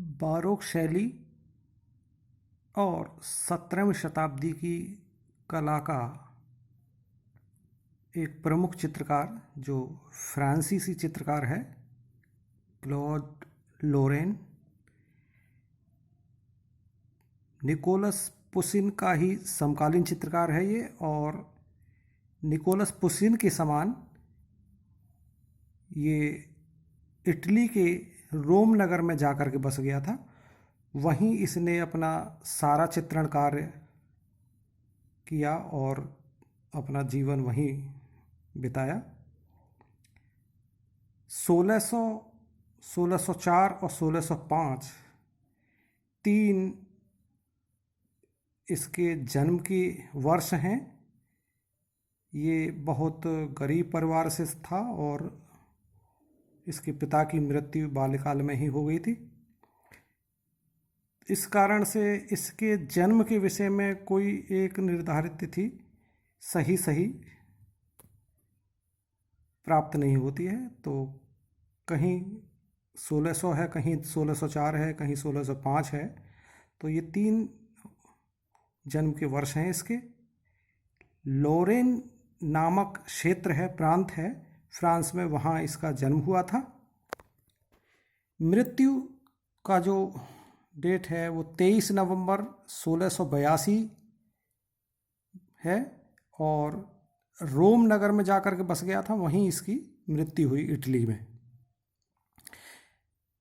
बारोक शैली और 17वीं शताब्दी की कला का एक प्रमुख चित्रकार जो फ्रांसीसी चित्रकार है क्लॉड लोरेन। निकोलस पुसिन का ही समकालीन चित्रकार है ये, और निकोलस पुसिन के समान ये इटली के रोम नगर में जाकर के बस गया था। वहीं इसने अपना सारा चित्रण कार्य किया और अपना जीवन वहीं बिताया। 1600, 1604 और 1605 तीन इसके जन्म के वर्ष हैं। ये बहुत गरीब परिवार से था और इसके पिता की मृत्यु बाल्यकाल में ही हो गई थी। इस कारण से इसके जन्म के विषय में कोई एक निर्धारित तिथि सही प्राप्त नहीं होती है। तो कहीं 1600 है, कहीं 1604 है, कहीं 1605 है। तो ये तीन जन्म के वर्ष हैं इसके। लोरेन नामक क्षेत्र है, प्रांत है फ्रांस में, वहाँ इसका जन्म हुआ था। मृत्यु का जो डेट है वो 23 नवंबर 1682 है और रोम नगर में जाकर के बस गया था, वहीं इसकी मृत्यु हुई इटली में।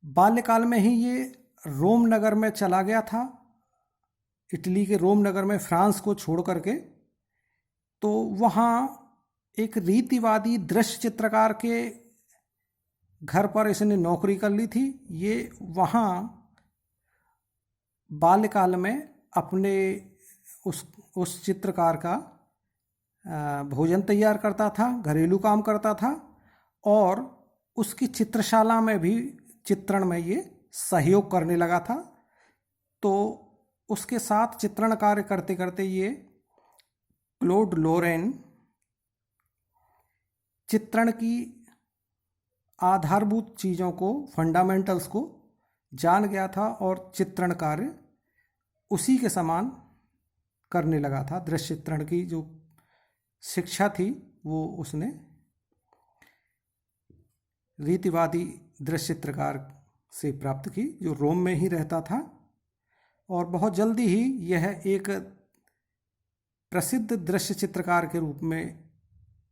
बाल्यकाल में ही ये रोम नगर में चला गया था, इटली के रोम नगर में, फ्रांस को छोड़ करके। तो वहाँ एक रीतिवादी दृश्य चित्रकार के घर पर इसने नौकरी कर ली थी। ये वहाँ बाल्यकाल में अपने उस चित्रकार का भोजन तैयार करता था, घरेलू काम करता था, और उसकी चित्रशाला में भी चित्रण में ये सहयोग करने लगा था। तो उसके साथ चित्रण कार्य करते करते ये क्लॉड लोरेन चित्रण की आधारभूत चीज़ों को, फंडामेंटल्स को जान गया था और चित्रण कार्य उसी के समान करने लगा था। दृश्य चित्रण की जो शिक्षा थी वो उसने रीतिवादी दृश्य चित्रकार से प्राप्त की, जो रोम में ही रहता था। और बहुत जल्दी ही यह एक प्रसिद्ध दृश्य चित्रकार के रूप में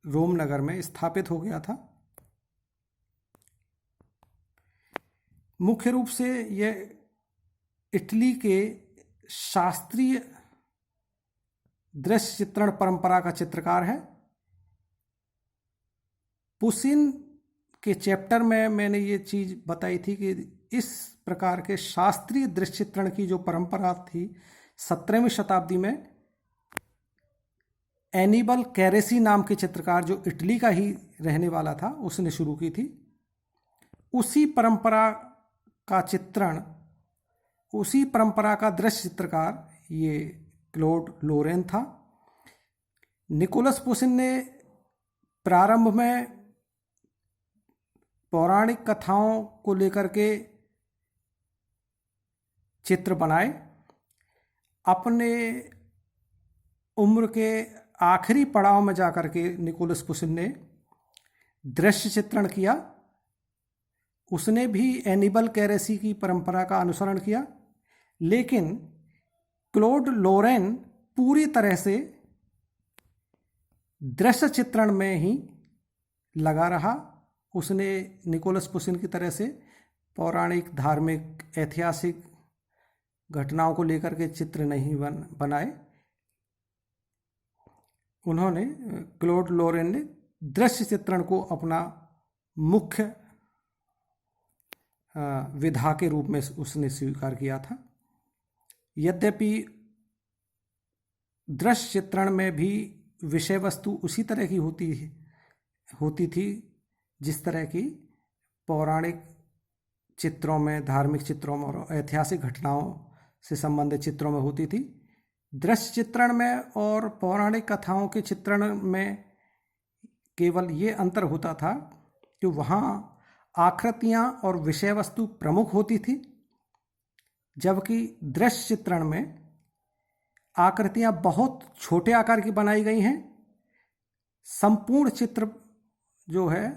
रोम नगर में स्थापित हो गया था। मुख्य रूप से यह इटली के शास्त्रीय दृश्य चित्रण परंपरा का चित्रकार है। पुसिन के चैप्टर में मैंने ये चीज़ बताई थी कि इस प्रकार के शास्त्रीय दृश्य चित्रण की जो परंपरा थी 17वीं शताब्दी में एनिबल कैरेसी नाम के चित्रकार, जो इटली का ही रहने वाला था, उसने शुरू की थी। उसी परंपरा का चित्रण, उसी परंपरा का दृश्य चित्रकार ये क्लॉड लोरेन था। निकोलस पुसिन ने प्रारंभ में पौराणिक कथाओं को लेकर के चित्र बनाए। अपने उम्र के आखिरी पड़ाव में जाकर के निकोलस पुसिन ने दृश्य चित्रण किया। उसने भी एनिबल कैरेसी की परंपरा का अनुसरण किया, लेकिन क्लॉड लोरेन पूरी तरह से दृश्य चित्रण में ही लगा रहा। उसने निकोलस पुसिन की तरह से पौराणिक, धार्मिक, ऐतिहासिक घटनाओं को लेकर के चित्र नहीं बनाए। उन्होंने, क्लॉड लोरेन ने दृश्य चित्रण को अपना मुख्य विधा के रूप में उसने स्वीकार किया था। यद्यपि दृश्य चित्रण में भी विषय वस्तु उसी तरह की होती थी जिस तरह की पौराणिक चित्रों में, धार्मिक चित्रों में और ऐतिहासिक घटनाओं से संबंधित चित्रों में होती थी। दृश्य चित्रण में और पौराणिक कथाओं के चित्रण में केवल ये अंतर होता था कि वहाँ आकृतियाँ और विषय वस्तु प्रमुख होती थी, जबकि दृश्य चित्रण में आकृतियां बहुत छोटे आकार की बनाई गई हैं। संपूर्ण चित्र जो है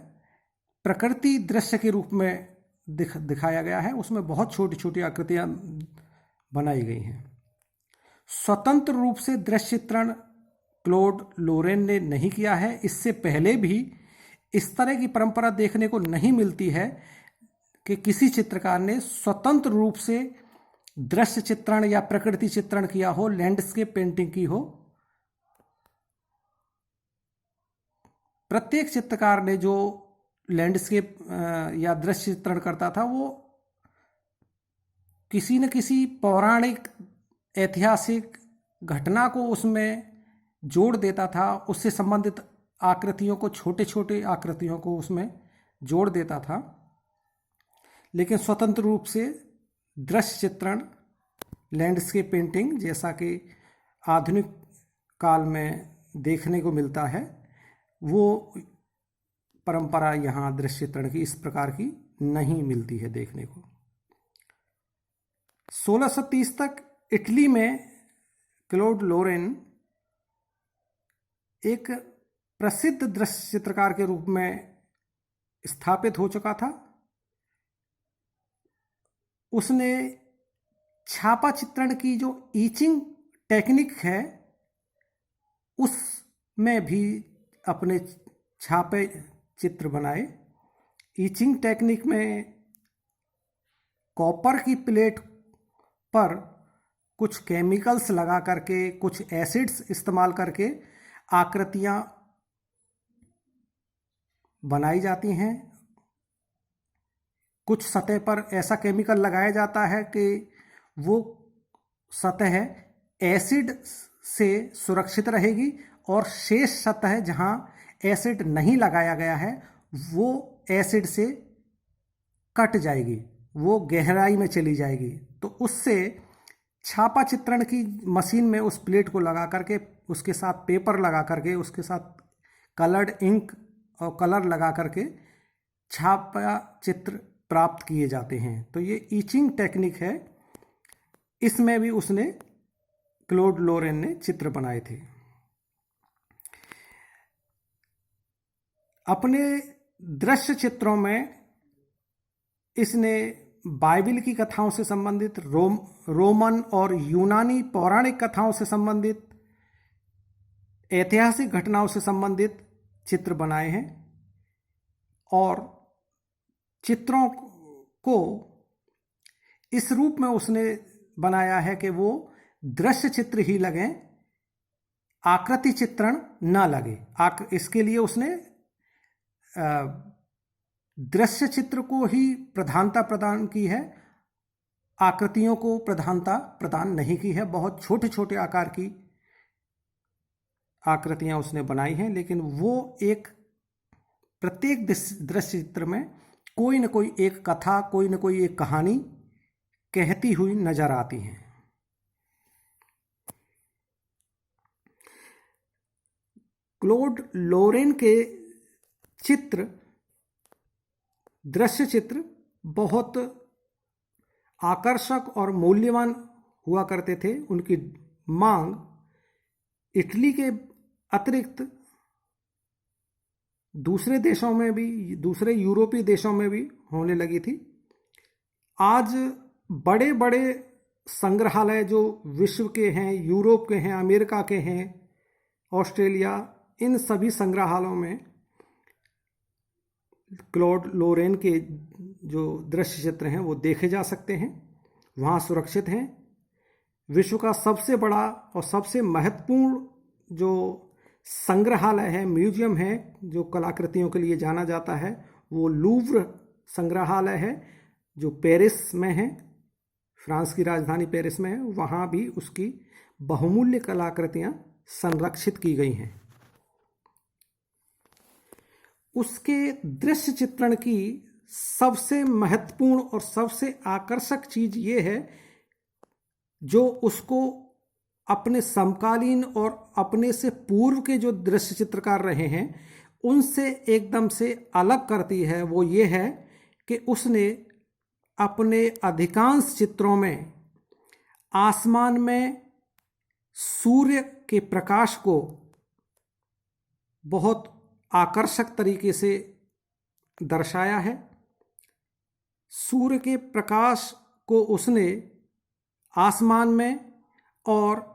प्रकृति दृश्य के रूप में दिखाया गया है, उसमें बहुत छोटी छोटी आकृतियां बनाई गई हैं। स्वतंत्र रूप से दृश्य चित्रण क्लोड लोरेन ने नहीं किया है। इससे पहले भी इस तरह की परंपरा देखने को नहीं मिलती है कि किसी चित्रकार ने स्वतंत्र रूप से दृश्य चित्रण या प्रकृति चित्रण किया हो, लैंडस्केप पेंटिंग की हो। प्रत्येक चित्रकार ने जो लैंडस्केप या दृश्य चित्रण करता था वो किसी न किसी पौराणिक ऐतिहासिक घटना को उसमें जोड़ देता था, उससे संबंधित आकृतियों को, छोटे छोटे आकृतियों को उसमें जोड़ देता था। लेकिन स्वतंत्र रूप से दृश्य चित्रण, लैंडस्केप पेंटिंग जैसा कि आधुनिक काल में देखने को मिलता है, वो परंपरा यहाँ दृश्य चित्रण की इस प्रकार की नहीं मिलती है देखने को। 1630 तक इटली में क्लोड लोरेन एक प्रसिद्ध दृश्य चित्रकार के रूप में स्थापित हो चुका था। उसने छापा चित्रण की जो ईचिंग टेक्निक है उसमें भी अपने छापे चित्र बनाए। ईचिंग टेक्निक में कॉपर की प्लेट पर कुछ केमिकल्स लगा करके, कुछ एसिड्स इस्तेमाल करके आकृतियां बनाई जाती हैं। कुछ सतह पर ऐसा केमिकल लगाया जाता है कि वो सतह एसिड से सुरक्षित रहेगी और शेष सतह जहां एसिड नहीं लगाया गया है वो एसिड से कट जाएगी, वो गहराई में चली जाएगी। तो उससे छापा चित्रण की मशीन में उस प्लेट को लगा करके, उसके साथ पेपर लगा करके, उसके साथ कलर्ड इंक और कलर लगा करके छापा चित्र प्राप्त किए जाते हैं। तो ये ईचिंग टेक्निक है, इसमें भी उसने, क्लोड लोरेन ने चित्र बनाए थे। अपने दृश्य चित्रों में इसने बाइबिल की कथाओं से संबंधित, रोमन और यूनानी पौराणिक कथाओं से संबंधित, ऐतिहासिक घटनाओं से संबंधित चित्र बनाए हैं और चित्रों को इस रूप में उसने बनाया है कि वो दृश्य चित्र ही लगें, आकृति चित्रण ना लगे। इसके लिए उसने दृश्य चित्र को ही प्रधानता प्रदान की है, आकृतियों को प्रधानता प्रदान नहीं की है। बहुत छोटे छोटे आकार की आकृतियां उसने बनाई हैं, लेकिन वो एक प्रत्येक दृश्य चित्र में कोई न कोई एक कथा, कोई न कोई एक कहानी कहती हुई नजर आती हैं। क्लोड लोरेन के चित्र, दृश्य चित्र बहुत आकर्षक और मूल्यवान हुआ करते थे। उनकी मांग इटली के अतिरिक्त दूसरे देशों में भी, दूसरे यूरोपीय देशों में भी होने लगी थी। आज बड़े बड़े संग्रहालय जो विश्व के हैं, यूरोप के हैं, अमेरिका के हैं, ऑस्ट्रेलिया, इन सभी संग्रहालयों में क्लोड लोरेन के जो दृश्य चित्र हैं वो देखे जा सकते हैं, वहाँ सुरक्षित हैं। विश्व का सबसे बड़ा और सबसे महत्वपूर्ण जो संग्रहालय है, म्यूजियम है, जो कलाकृतियों के लिए जाना जाता है, वो लूव्र संग्रहालय है जो पेरिस में है, फ्रांस की राजधानी पेरिस में है। वहाँ भी उसकी बहुमूल्य कलाकृतियाँ संरक्षित की गई हैं। उसके दृश्य चित्रण की सबसे महत्वपूर्ण और सबसे आकर्षक चीज ये है जो उसको अपने समकालीन और अपने से पूर्व के जो दृश्य चित्रकार रहे हैं उनसे एकदम से अलग करती है। वो ये है कि उसने अपने अधिकांश चित्रों में आसमान में सूर्य के प्रकाश को बहुत आकर्षक तरीके से दर्शाया है। सूर्य के प्रकाश को उसने आसमान में और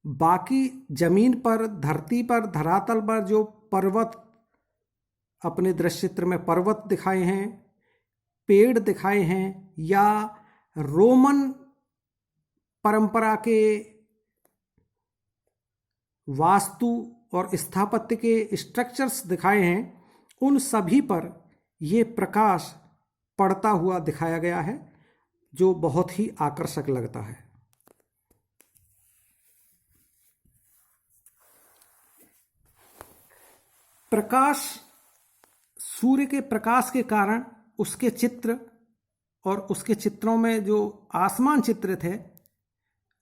बाकी जमीन पर, धरती पर, धरातल पर जो पर्वत, अपने दृश्य चित्र में पर्वत दिखाए हैं, पेड़ दिखाए हैं, या रोमन परंपरा के वास्तु और स्थापत्य के स्ट्रक्चर्स दिखाए हैं, उन सभी पर ये प्रकाश पड़ता हुआ दिखाया गया है, जो बहुत ही आकर्षक लगता है। प्रकाश, सूर्य के प्रकाश के कारण उसके चित्र और उसके चित्रों में जो आसमान चित्रित है,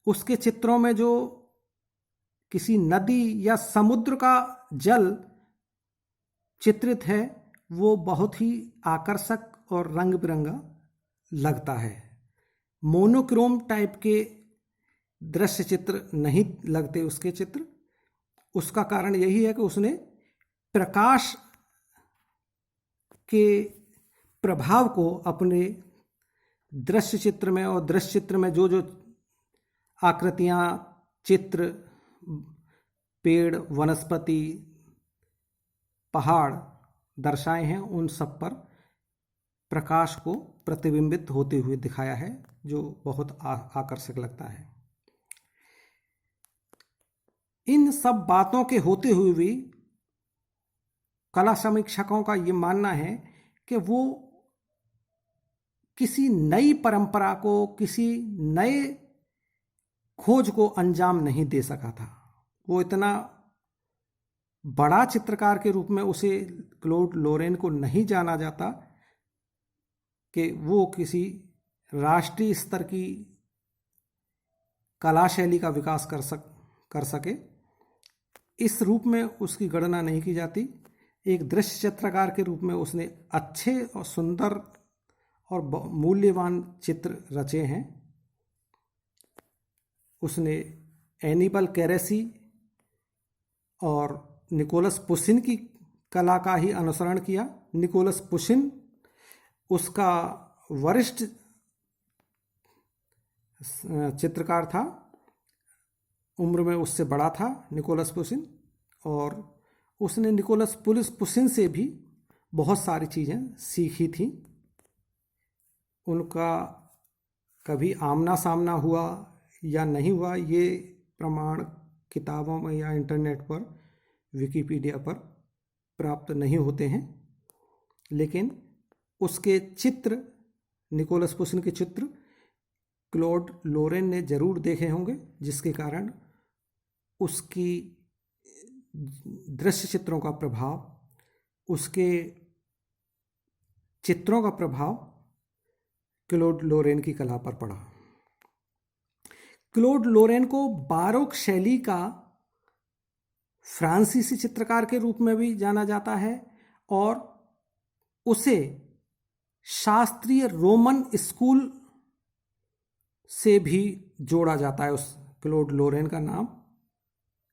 उसके चित्रों में जो किसी नदी या समुद्र का जल चित्रित है, वो बहुत ही आकर्षक और रंग बिरंगा लगता है। मोनोक्रोम टाइप के दृश्य चित्र नहीं लगते उसके चित्र। उसका कारण यही है कि उसने प्रकाश के प्रभाव को अपने दृश्य चित्र में और दृश्य चित्र में जो जो आकृतियां, चित्र, पेड़, वनस्पति, पहाड़ दर्शाए हैं, उन सब पर प्रकाश को प्रतिबिंबित होते हुए दिखाया है, जो बहुत आकर्षक लगता है। इन सब बातों के होते हुए भी कला समीक्षकों का ये मानना है कि वो किसी नई परंपरा को, किसी नए खोज को अंजाम नहीं दे सका था। वो इतना बड़ा चित्रकार के रूप में उसे क्लोड लोरेन को नहीं जाना जाता कि वो किसी राष्ट्रीय स्तर की कला शैली का विकास कर सके। इस रूप में उसकी गणना नहीं की जाती। एक दृश्य चित्रकार के रूप में उसने अच्छे और सुंदर और मूल्यवान चित्र रचे हैं। उसने एनिबल कैरेसी और निकोलस पुशिन की कला का ही अनुसरण किया। निकोलस पुशिन उसका वरिष्ठ चित्रकार था, उम्र में उससे बड़ा था निकोलस पुशिन, और उसने निकोलस पुशिन से भी बहुत सारी चीज़ें सीखी थी। उनका कभी आमना सामना हुआ या नहीं हुआ, ये प्रमाण किताबों में या इंटरनेट पर, विकिपीडिया पर प्राप्त नहीं होते हैं, लेकिन उसके चित्र, निकोलस पुशिन के चित्र क्लोड लोरेन ने जरूर देखे होंगे, जिसके कारण उसकी दृश्य चित्रों का प्रभाव, उसके चित्रों का प्रभाव क्लोड लोरेन की कला पर पड़ा। क्लोड लोरेन को बारोक शैली का फ्रांसीसी चित्रकार के रूप में भी जाना जाता है, और उसे शास्त्रीय रोमन स्कूल से भी जोड़ा जाता है, उस क्लोड लोरेन का नाम,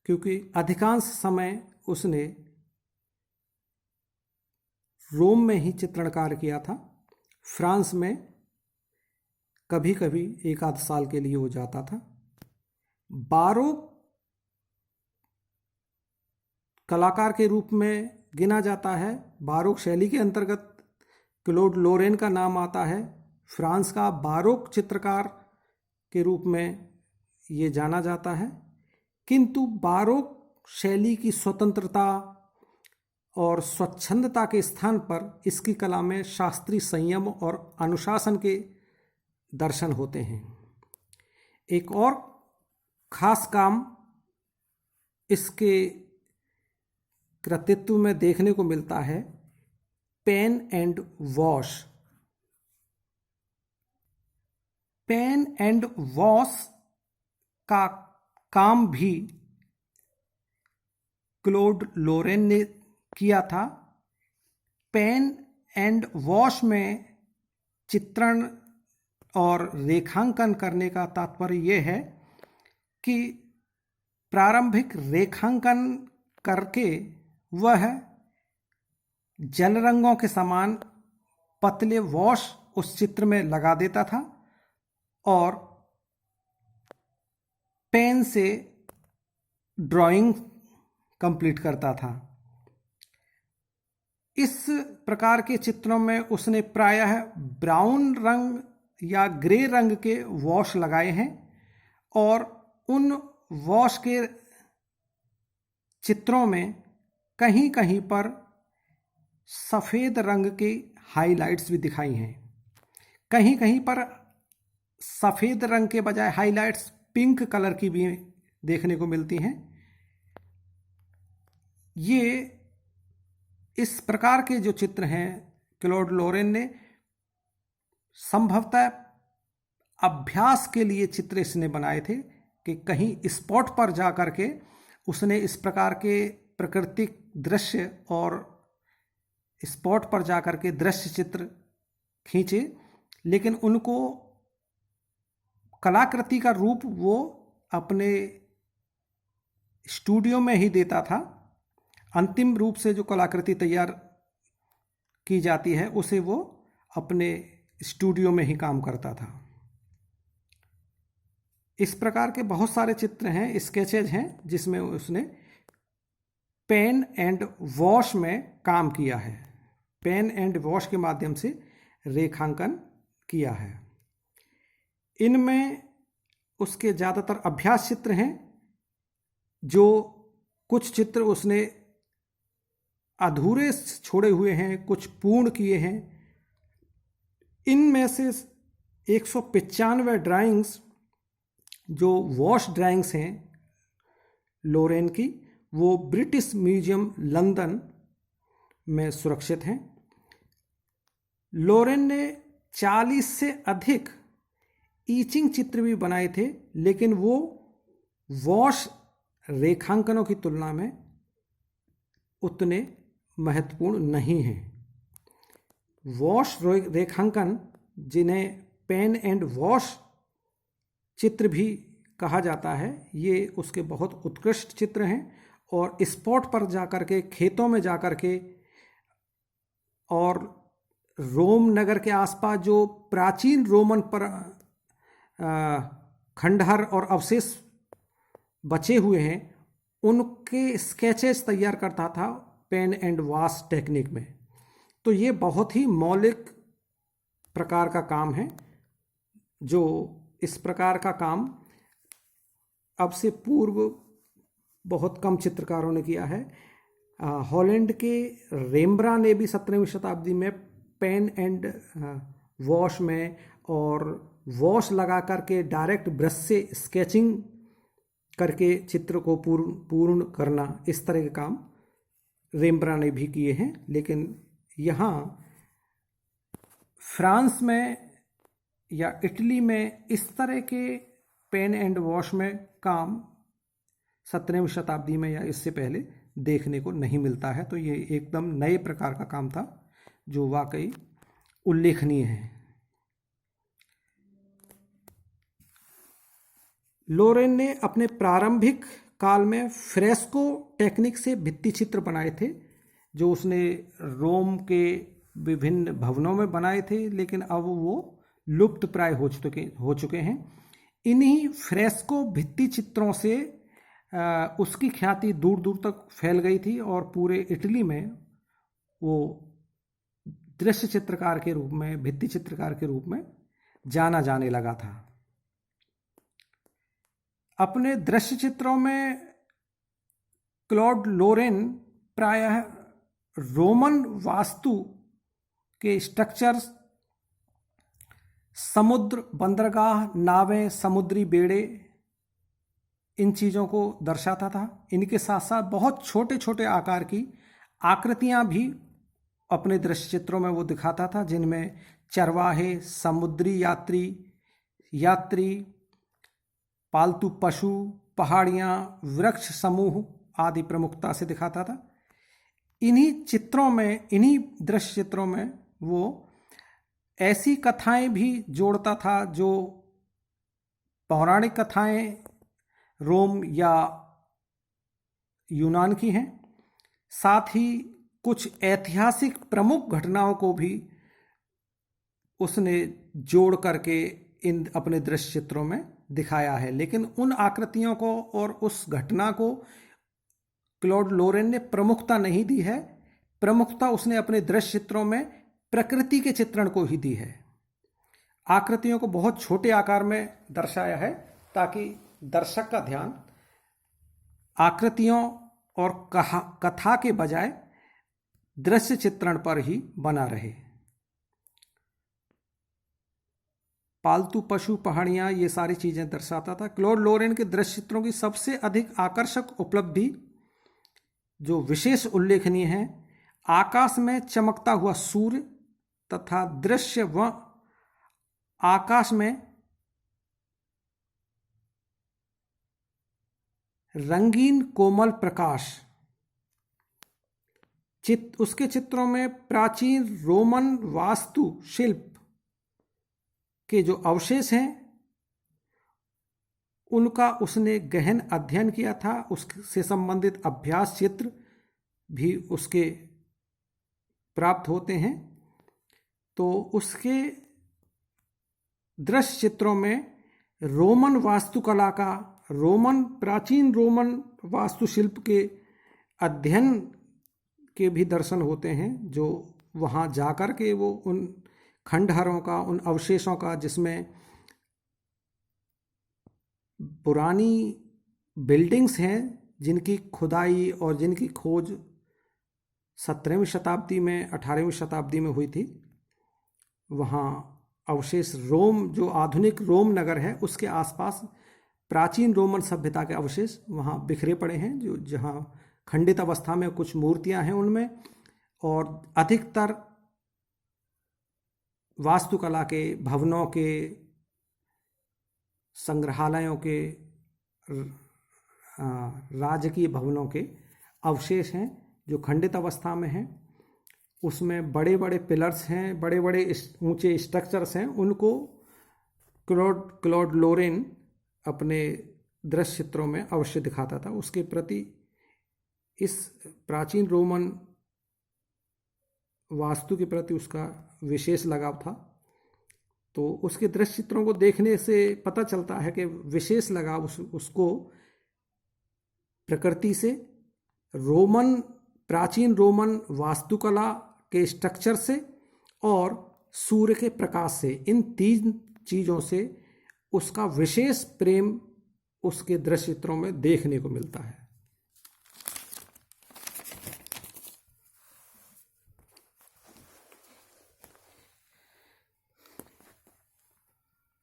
क्योंकि अधिकांश समय उसने रोम में ही चित्रण कार्य किया था। फ्रांस में कभी कभी एक आध साल के लिए वो जाता था। बारोक कलाकार के रूप में गिना जाता है। बारोक शैली के अंतर्गत क्लोड लोरेन का नाम आता है। फ्रांस का बारोक चित्रकार के रूप में ये जाना जाता है, किंतु बारोक शैली की स्वतंत्रता और स्वच्छंदता के स्थान पर इसकी कला में शास्त्रीय संयम और अनुशासन के दर्शन होते हैं। एक और खास काम इसके कृतित्व में देखने को मिलता है, pen and wash. Pen and wash का काम भी क्लोड लोरेन ने किया था। पेन एंड वॉश में चित्रण और रेखांकन करने का तात्पर्य यह है कि प्रारंभिक रेखांकन करके वह जल रंगों के समान पतले वॉश उस चित्र में लगा देता था और पेन से ड्राइंग कंप्लीट करता था। इस प्रकार के चित्रों में उसने प्रायः ब्राउन रंग या ग्रे रंग के वॉश लगाए हैं और उन वॉश के चित्रों में कहीं कहीं पर सफ़ेद रंग की हाइलाइट्स भी दिखाई हैं। कहीं कहीं पर सफ़ेद रंग के बजाय हाइलाइट्स पिंक कलर की भी देखने को मिलती हैं। ये इस प्रकार के जो चित्र हैं क्लॉड लोरेन ने संभवतः अभ्यास के लिए चित्र इसने बनाए थे कि कहीं स्पॉट पर जा कर के उसने इस प्रकार के प्राकृतिक दृश्य और स्पॉट पर जा कर के दृश्य चित्र खींचे, लेकिन उनको कलाकृति का रूप वो अपने स्टूडियो में ही देता था। अंतिम रूप से जो कलाकृति तैयार की जाती है उसे वो अपने स्टूडियो में ही काम करता था। इस प्रकार के बहुत सारे चित्र हैं, स्केचेज हैं, जिसमें उसने पेन एंड वॉश में काम किया है, पेन एंड वॉश के माध्यम से रेखांकन किया है। इनमें उसके ज़्यादातर अभ्यास चित्र हैं, जो कुछ चित्र उसने अधूरे छोड़े हुए हैं, कुछ पूर्ण किए हैं। इनमें से 195 ड्राइंग्स जो वॉश ड्राइंग्स हैं लोरेन की, वो ब्रिटिश म्यूजियम लंदन में सुरक्षित हैं। लोरेन ने 40 से अधिक ईचिंग चित्र भी बनाए थे, लेकिन वो वॉश रेखांकनों की तुलना में उतने महत्वपूर्ण नहीं हैं। वॉश रेखांकन, जिन्हें पेन एंड वॉश चित्र भी कहा जाता है, ये उसके बहुत उत्कृष्ट चित्र हैं और स्पॉट पर जाकर के, खेतों में जाकर के और रोम नगर के आसपास जो प्राचीन रोमन पर खंडहर और अवशेष बचे हुए हैं, उनके स्केचेस तैयार करता था पेन एंड वॉश टेक्निक में। तो ये बहुत ही मौलिक प्रकार का काम है, जो इस प्रकार का काम अब से पूर्व बहुत कम चित्रकारों ने किया है। हॉलैंड के रेम्ब्रा ने भी 17वीं शताब्दी में पेन एंड वॉश में और वॉश लगा करके डायरेक्ट ब्रश से स्केचिंग करके चित्र को पूर्ण करना, इस तरह के काम रेम्ब्रा ने भी किए हैं। लेकिन यहाँ फ्रांस में या इटली में इस तरह के पेन एंड वॉश में काम 17वीं शताब्दी में या इससे पहले देखने को नहीं मिलता है। तो ये एकदम नए प्रकार का काम था, जो वाकई उल्लेखनीय है। लोरेन ने अपने प्रारंभिक काल में फ्रेस्को टेक्निक से भित्ति चित्र बनाए थे, जो उसने रोम के विभिन्न भवनों में बनाए थे, लेकिन अब वो लुप्त प्राय हो चुके हैं। इन्हीं फ्रेस्को भित्ति चित्रों से उसकी ख्याति दूर दूर तक फैल गई थी और पूरे इटली में वो दृश्य चित्रकार के रूप में, भित्ति चित्रकार के रूप में जाना जाने लगा था। अपने दृश्य चित्रों में क्लॉड लोरेन प्रायः रोमन वास्तु के स्ट्रक्चर्स, समुद्र, बंदरगाह, नावें, समुद्री बेड़े, इन चीज़ों को दर्शाता था। इनके साथ साथ बहुत छोटे छोटे आकार की आकृतियां भी अपने दृश्य चित्रों में वो दिखाता था, जिनमें चरवाहे, समुद्री यात्री, पालतू पशु, पहाड़ियाँ, वृक्ष समूह आदि प्रमुखता से दिखाता था। इन्हीं दृश्य चित्रों में वो ऐसी कथाएं भी जोड़ता था जो पौराणिक कथाएं रोम या यूनान की हैं। साथ ही कुछ ऐतिहासिक प्रमुख घटनाओं को भी उसने जोड़ करके इन अपने दृश्य चित्रों में दिखाया है। लेकिन उन आकृतियों को और उस घटना को क्लॉड लोरेन ने प्रमुखता नहीं दी है। प्रमुखता उसने अपने दृश्य चित्रों में प्रकृति के चित्रण को ही दी है। आकृतियों को बहुत छोटे आकार में दर्शाया है ताकि दर्शक का ध्यान आकृतियों और कथा के बजाय दृश्य चित्रण पर ही बना रहे। पालतू पशु, पहाड़ियां, ये सारी चीजें दर्शाता था। क्लॉड लोरेन के दृश्य चित्रों की सबसे अधिक आकर्षक उपलब्धि जो विशेष उल्लेखनीय है, आकाश में चमकता हुआ सूर्य तथा दृश्य व आकाश में रंगीन कोमल प्रकाश। उसके चित्रों में प्राचीन रोमन वास्तु शिल्प के जो अवशेष हैं उनका उसने गहन अध्ययन किया था। उससे संबंधित अभ्यास चित्र भी उसके प्राप्त होते हैं। तो उसके दृश्य चित्रों में रोमन वास्तुकला का, प्राचीन रोमन वास्तुशिल्प के अध्ययन के भी दर्शन होते हैं, जो वहाँ जाकर के वो उन खंडहरों का, उन अवशेषों का, जिसमें पुरानी बिल्डिंग्स हैं जिनकी खुदाई और जिनकी खोज 17वीं शताब्दी में, 18वीं शताब्दी में हुई थी। वहाँ अवशेष रोम, जो आधुनिक रोम नगर है, उसके आसपास प्राचीन रोमन सभ्यता के अवशेष वहाँ बिखरे पड़े हैं, जो जहाँ खंडित अवस्था में कुछ मूर्तियाँ हैं उनमें, और अधिकतर वास्तुकला के, भवनों के, संग्रहालयों के, राजकीय भवनों के अवशेष हैं जो खंडित अवस्था में हैं। उसमें बड़े बड़े पिलर्स हैं, बड़े बड़े ऊंचे स्ट्रक्चर्स हैं। उनको क्लॉड लोरेन अपने दृश्य चित्रों में अवश्य दिखाता था। उसके प्रति, इस प्राचीन रोमन वास्तु के प्रति उसका विशेष लगाव था। तो उसके दृश्य चित्रों को देखने से पता चलता है कि विशेष लगाव उसको प्रकृति से, प्राचीन रोमन वास्तुकला के स्ट्रक्चर से और सूर्य के प्रकाश से, इन 3 चीज़ों से उसका विशेष प्रेम उसके दृश्य चित्रों में देखने को मिलता है।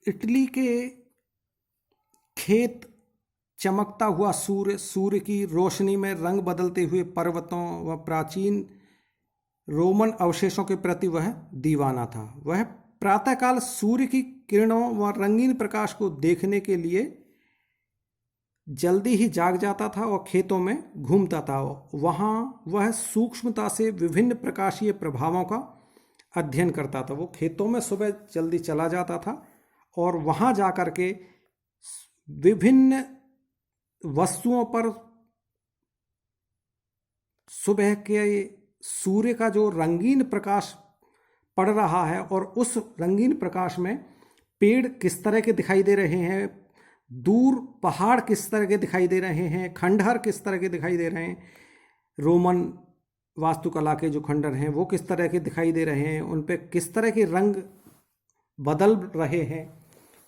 इटली के खेत, चमकता हुआ सूर्य, सूर्य की रोशनी में रंग बदलते हुए पर्वतों व प्राचीन रोमन अवशेषों के प्रति वह दीवाना था। वह प्रातःकाल सूर्य की किरणों व रंगीन प्रकाश को देखने के लिए जल्दी ही जाग जाता था और खेतों में घूमता था। वहाँ वह सूक्ष्मता से विभिन्न प्रकाशीय प्रभावों का अध्ययन करता था। वो खेतों में सुबह जल्दी चला जाता था और वहाँ जाकर के विभिन्न वस्तुओं पर सुबह के सूर्य का जो रंगीन प्रकाश पड़ रहा है और उस रंगीन प्रकाश में पेड़ किस तरह के दिखाई दे रहे हैं, दूर पहाड़ किस तरह के दिखाई दे रहे हैं, खंडहर किस तरह के दिखाई दे रहे हैं, रोमन वास्तुकला के जो खंडहर हैं वो किस तरह के दिखाई दे रहे हैं, उन पे किस तरह के रंग बदल रहे हैं,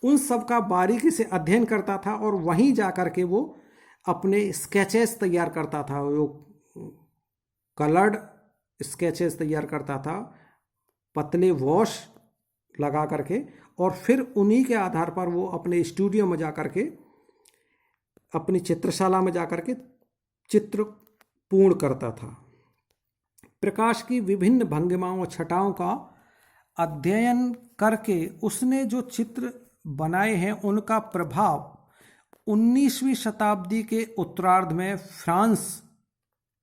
उन सब का बारीकी से अध्ययन करता था। और वहीं जाकर के वो अपने स्केचेस तैयार करता था, वो कलर्ड स्केचेस तैयार करता था पतले वॉश लगा करके, और फिर उन्हीं के आधार पर वो अपने स्टूडियो में जाकर के, अपनी चित्रशाला में जाकर के चित्र पूर्ण करता था। प्रकाश की विभिन्न भंगिमाओं, छटाओं का अध्ययन करके उसने जो चित्र बनाए हैं उनका प्रभाव 19वीं शताब्दी के उत्तरार्ध में फ्रांस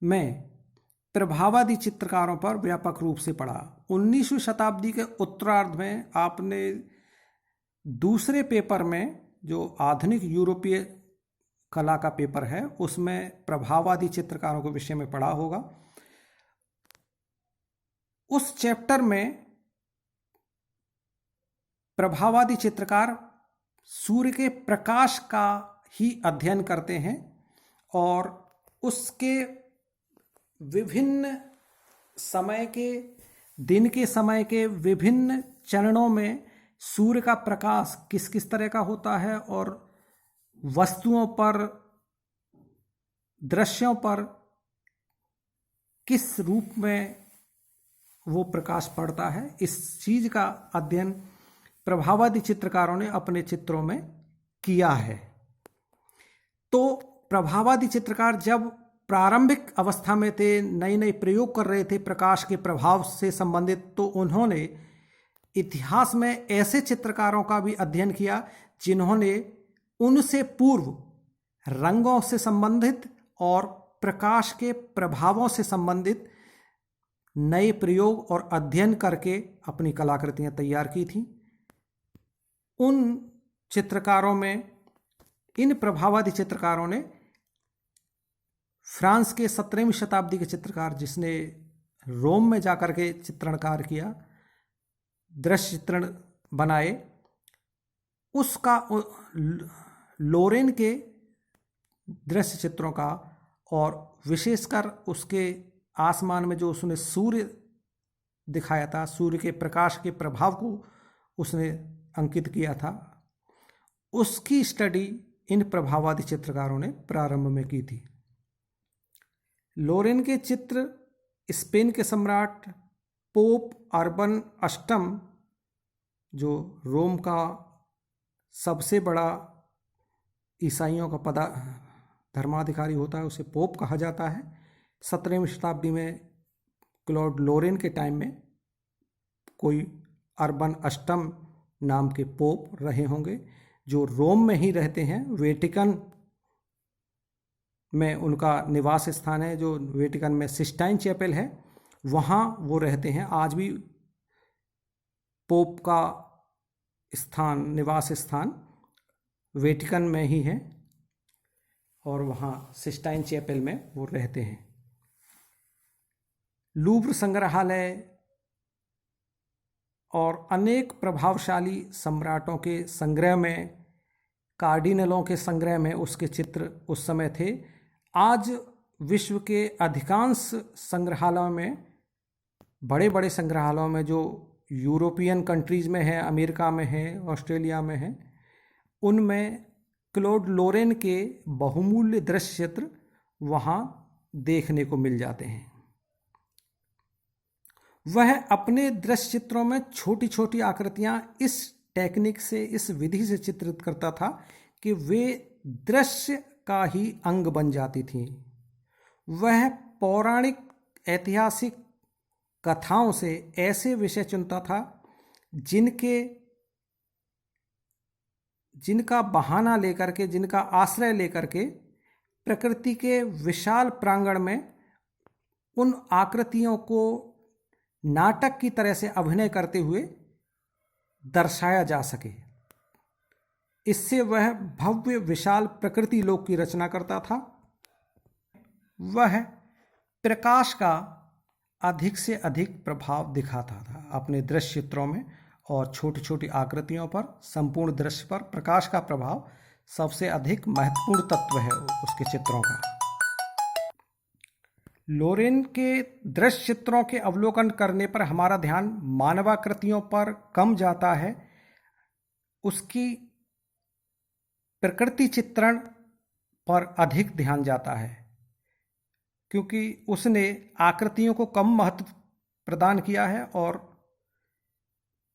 में प्रभावादी चित्रकारों पर व्यापक रूप से पड़ा। 19वीं शताब्दी के उत्तरार्ध में आपने दूसरे पेपर में, जो आधुनिक यूरोपीय कला का पेपर है, उसमें प्रभाववादी चित्रकारों के विषय में पढ़ा होगा। उस चैप्टर में प्रभाववादी चित्रकार सूर्य के प्रकाश का ही अध्ययन करते हैं और उसके विभिन्न समय के, दिन के समय के विभिन्न चरणों में सूर्य का प्रकाश किस किस तरह का होता है और वस्तुओं पर, दृश्यों पर किस रूप में वो प्रकाश पड़ता है, इस चीज का अध्ययन प्रभाववादी चित्रकारों ने अपने चित्रों में किया है। तो प्रभाववादी चित्रकार जब प्रारंभिक अवस्था में थे, नए नए प्रयोग कर रहे थे प्रकाश के प्रभाव से संबंधित, तो उन्होंने इतिहास में ऐसे चित्रकारों का भी अध्ययन किया जिन्होंने उनसे पूर्व रंगों से संबंधित और प्रकाश के प्रभावों से संबंधित नए प्रयोग और अध्ययन करके अपनी कलाकृतियां तैयार की थीं। उन चित्रकारों में, इन प्रभाववादी चित्रकारों ने फ्रांस के 17वीं शताब्दी के चित्रकार, जिसने रोम में जाकर के चित्रणकार किया, दृश्य चित्रण बनाए, उसका, लोरेन के दृश्य चित्रों का, और विशेषकर उसके आसमान में जो उसने सूर्य दिखाया था, सूर्य के प्रकाश के प्रभाव को उसने अंकित किया था, उसकी स्टडी इन प्रभाववादी चित्रकारों ने प्रारंभ में की थी। लोरेन के चित्र स्पेन के सम्राट पोप अर्बन अष्टम, जो रोम का सबसे बड़ा ईसाइयों का धर्माधिकारी होता है, उसे पोप कहा जाता है। 17वीं शताब्दी में क्लॉड लोरेन के टाइम में कोई अर्बन अष्टम नाम के पोप रहे होंगे, जो रोम में ही रहते हैं। वेटिकन में उनका निवास स्थान है, जो वेटिकन में सिस्टाइन चैपल है, वहाँ वो रहते हैं। आज भी पोप का स्थान, निवास स्थान वेटिकन में ही है और वहाँ सिस्टाइन चैपल में वो रहते हैं। लूव्र संग्रहालय और अनेक प्रभावशाली सम्राटों के संग्रह में, कार्डिनलों के संग्रह में उसके चित्र उस समय थे। आज विश्व के अधिकांश संग्रहालयों में, बड़े बड़े संग्रहालयों में, जो यूरोपियन कंट्रीज में है, अमेरिका में है, ऑस्ट्रेलिया में है, उनमें क्लॉड लोरेन के बहुमूल्य दृश्य चित्र वहाँ देखने को मिल जाते हैं। वह अपने दृश्य चित्रों में छोटी छोटी आकृतियां इस टेक्निक से, इस विधि से चित्रित करता था कि वे दृश्य का ही अंग बन जाती थीं। वह पौराणिक, ऐतिहासिक कथाओं से ऐसे विषय चुनता था जिनका बहाना लेकर के, जिनका आश्रय लेकर के प्रकृति के विशाल प्रांगण में उन आकृतियों को नाटक की तरह से अभिनय करते हुए दर्शाया जा सके। इससे वह भव्य विशाल प्रकृति लोक की रचना करता था। वह प्रकाश का अधिक से अधिक प्रभाव दिखाता था अपने दृश्य चित्रों में, और छोटी छोटी आकृतियों पर, संपूर्ण दृश्य पर प्रकाश का प्रभाव सबसे अधिक महत्वपूर्ण तत्व है उसके चित्रों का। लोरेन के दृश्य चित्रों के अवलोकन करने पर हमारा ध्यान मानवाकृतियों पर कम जाता है, उसकी प्रकृति चित्रण पर अधिक ध्यान जाता है, क्योंकि उसने आकृतियों को कम महत्व प्रदान किया है और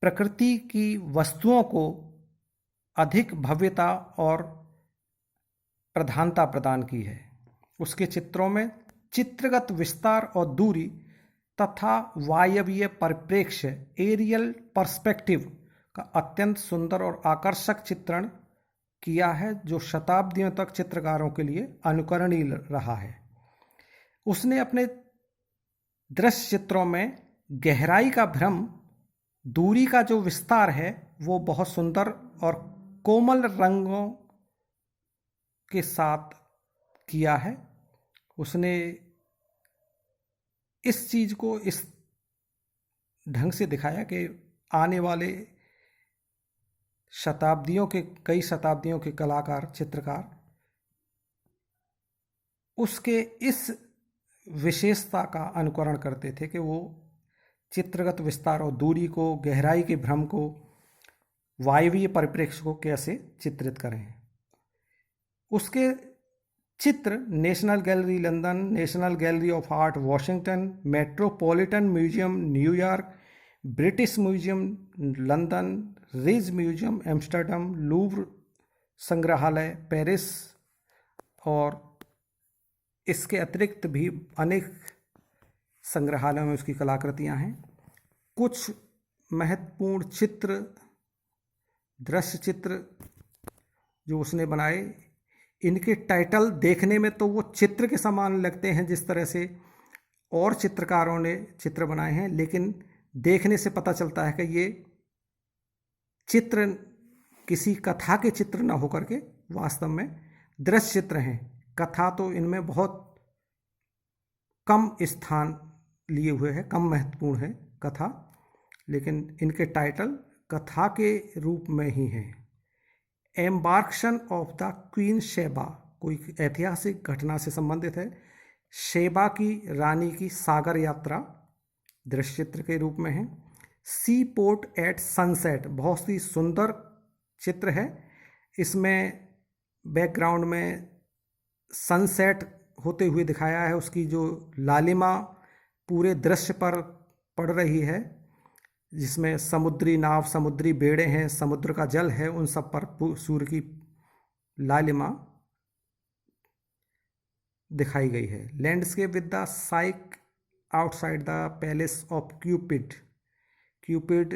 प्रकृति की वस्तुओं को अधिक भव्यता और प्रधानता प्रदान की है। उसके चित्रों में चित्रगत विस्तार और दूरी तथा वायवीय परिप्रेक्ष्य, एरियल पर्सपेक्टिव का अत्यंत सुंदर और आकर्षक चित्रण किया है, जो शताब्दियों तक चित्रकारों के लिए अनुकरणीय रहा है। उसने अपने दृश्य चित्रों में गहराई का भ्रम, दूरी का जो विस्तार है वो बहुत सुंदर और कोमल रंगों के साथ किया है। उसने इस चीज को इस ढंग से दिखाया कि आने वाले कई शताब्दियों के कलाकार, चित्रकार उसके इस विशेषता का अनुकरण करते थे कि वो चित्रगत विस्तार और दूरी को, गहराई के भ्रम को, वायवीय परिप्रेक्ष्य को कैसे चित्रित करें। उसके चित्र national gallery London, national gallery of art Washington, metropolitan museum New York, British museum London, ridge museum Amsterdam, Louvre संग्रहालय पेरिस और इसके अतिरिक्त भी अनेक संग्रहालयों में उसकी कलाकृतियां हैं। कुछ महत्वपूर्ण चित्र, दृश्य चित्र जो उसने बनाए, इनके टाइटल देखने में तो वो चित्र के समान लगते हैं जिस तरह से और चित्रकारों ने चित्र बनाए हैं, लेकिन देखने से पता चलता है कि ये चित्र किसी कथा के चित्र न होकर के वास्तव में दृश्य चित्र हैं। कथा तो इनमें बहुत कम स्थान लिए हुए है, कम महत्वपूर्ण है कथा, लेकिन इनके टाइटल कथा के रूप में ही हैं। एम्बार्क्शन ऑफ द क्वीन शेबा कोई ऐतिहासिक घटना से संबंधित है। शेबा की रानी की सागर यात्रा दृश्य चित्र के रूप में है। सी पोर्ट एट सनसेट बहुत ही सुंदर चित्र है। इसमें बैकग्राउंड में सनसेट होते हुए दिखाया है, उसकी जो लालिमा पूरे दृश्य पर पड़ रही है, जिसमें समुद्री नाव, समुद्री बेड़े हैं, समुद्र का जल है, उन सब पर सूर्य की लालिमा दिखाई गई है। Landscape with the Psyche outside the palace of Cupid. Cupid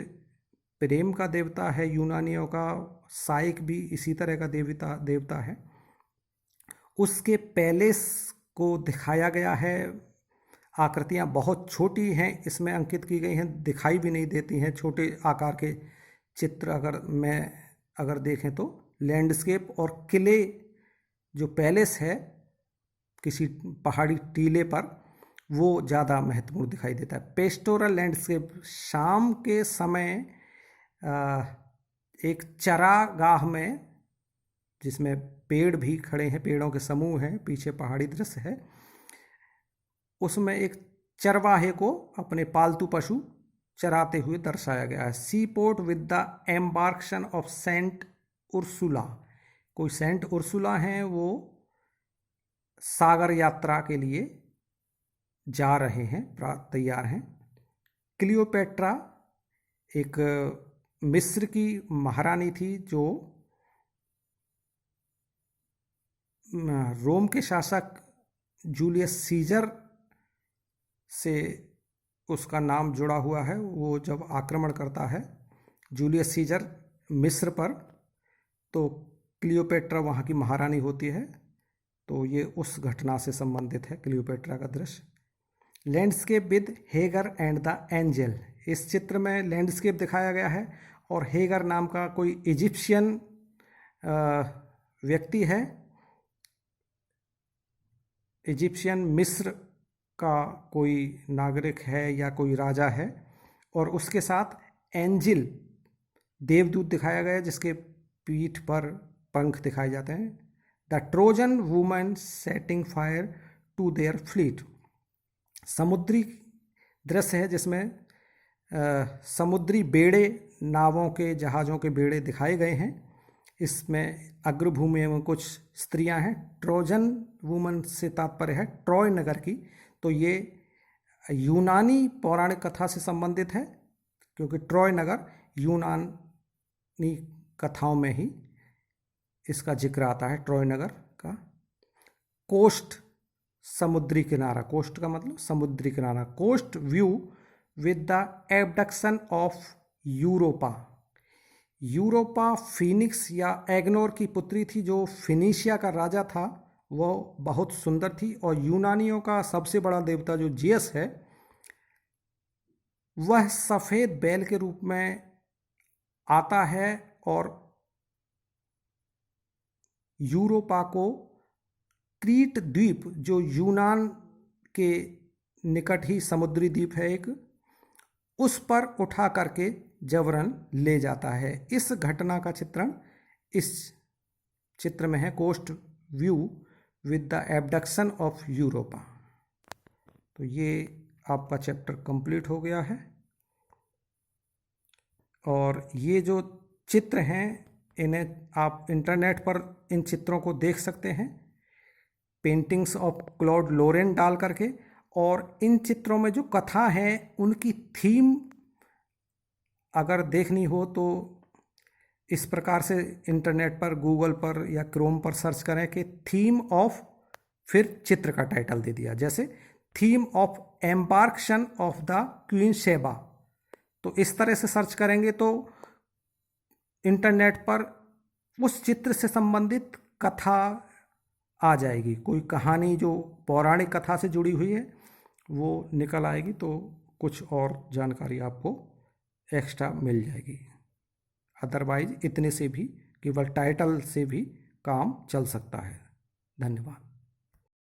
प्रेम का देवता है यूनानियों का, साइक भी इसी तरह का देवता है। उसके पैलेस को दिखाया गया है। आकृतियां बहुत छोटी हैं इसमें अंकित की गई हैं, दिखाई भी नहीं देती हैं छोटे आकार के चित्र अगर देखें तो। लैंडस्केप और किले, जो पैलेस है किसी पहाड़ी टीले पर, वो ज़्यादा महत्वपूर्ण दिखाई देता है। पेस्टोरल लैंडस्केप, शाम के समय एक चरागाह में जिसमें पेड़ भी खड़े हैं, पेड़ों के समूह हैं, पीछे पहाड़ी दृश्य है, उसमें एक चरवाहे को अपने पालतू पशु चराते हुए दर्शाया गया है। Sea port with the embarkation of Saint Ursula. कोई सेंट उर्सुला हैं, वो सागर यात्रा के लिए जा रहे हैं, तैयार हैं। क्लियोपेट्रा एक मिस्र की महारानी थी जो रोम के शासक जूलियस सीजर से उसका नाम जुड़ा हुआ है। वो जब आक्रमण करता है जूलियस सीजर मिस्र पर, तो क्लियोपेट्रा वहाँ की महारानी होती है, तो ये उस घटना से संबंधित है क्लियोपेट्रा का दृश्य। Landscape with हेगर and the angel. इस चित्र में लैंडस्केप दिखाया गया है और हेगर नाम का कोई इजिप्शियन व्यक्ति है, इजिप्शियन मिस्र का कोई नागरिक है या कोई राजा है, और उसके साथ एंजिल देवदूत दिखाया गया है जिसके पीठ पर पंख दिखाए जाते हैं। The Trojan woman setting fire to their fleet. समुद्री दृश्य है जिसमें समुद्री बेड़े, नावों के, जहाज़ों के बेड़े दिखाए गए हैं। इसमें अग्रभूमि में कुछ स्त्रियां हैं। ट्रोजन वुमन से तात्पर्य है ट्रॉय नगर की, तो ये यूनानी पौराणिक कथा से संबंधित है, क्योंकि ट्रॉय नगर यूनानी कथाओं में ही इसका जिक्र आता है, ट्रॉय नगर का। कोस्ट, समुद्री किनारा, कोस्ट का मतलब समुद्री किनारा। Coast view with the abduction of Europa. Europa Phoenix या एग्नोर की पुत्री थी, जो फिनिशिया का राजा था, वह बहुत सुंदर थी। और यूनानियों का सबसे बड़ा देवता जो जियस है, वह सफ़ेद बैल के रूप में आता है और यूरोपा को क्रीट द्वीप, जो यूनान के निकट ही समुद्री द्वीप है एक, उस पर उठा करके जबरन ले जाता है। इस घटना का चित्रण इस चित्र में है, coast view with the abduction of Europa. तो ये आपका चैप्टर कंप्लीट हो गया है। और ये जो चित्र हैं इन्हें आप इंटरनेट पर इन चित्रों को देख सकते हैं, पेंटिंग्स ऑफ क्लॉड लोरेन डाल करके। और इन चित्रों में जो कथा है उनकी थीम अगर देखनी हो तो इस प्रकार से इंटरनेट पर, गूगल पर या क्रोम पर सर्च करें कि थीम ऑफ, फिर चित्र का टाइटल दे दिया, जैसे theme of embarkation of the queen Sheba. तो इस तरह से सर्च करेंगे तो इंटरनेट पर उस चित्र से संबंधित कथा आ जाएगी, कोई कहानी जो पौराणिक कथा से जुड़ी हुई है वो निकल आएगी, तो कुछ और जानकारी आपको एक्स्ट्रा मिल जाएगी। अदरवाइज इतने से भी, केवल टाइटल से भी काम चल सकता है। धन्यवाद।